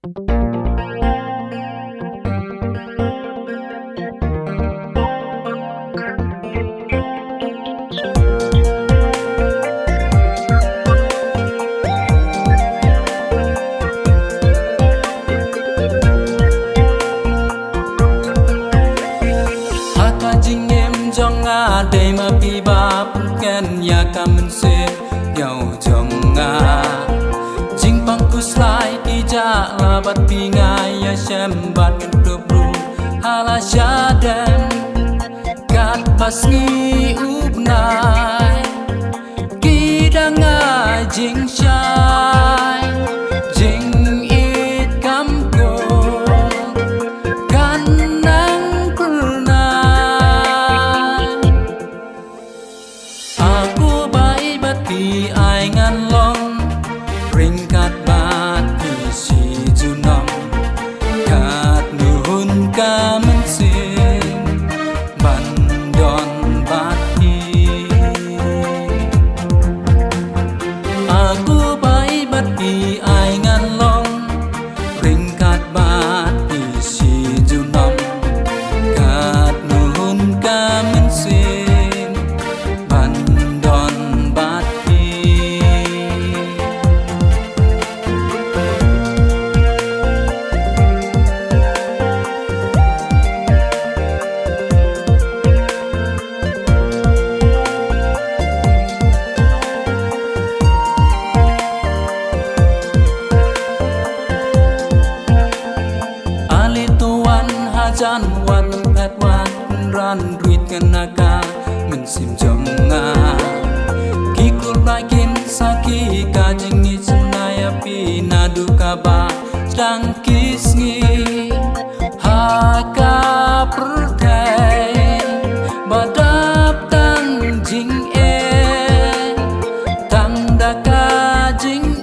Day ma pi ba ken ya kamen se nhau chong nga jing pang ku slide ki ja la bat pi nga ya shem bat ken pro pro hala sha dem kat pas ngi up nai ki da nga jing shai jing it kam ko kan nang purna ti ai ngăn long ring kat bat ti si ju nom kat nun ka men sin ban don bat ti aku bai bat ti ai ngăn long ring kat bat ti si ju nom kat nun ka men sin ban don bat chan wan pet wan ran ruit kan naga men sim jong nga ki kul bai kin sa ki ka jing ni sunaya pi na du ka ba dang kis ngi ha ka prai badap tang jing e tang da ka jing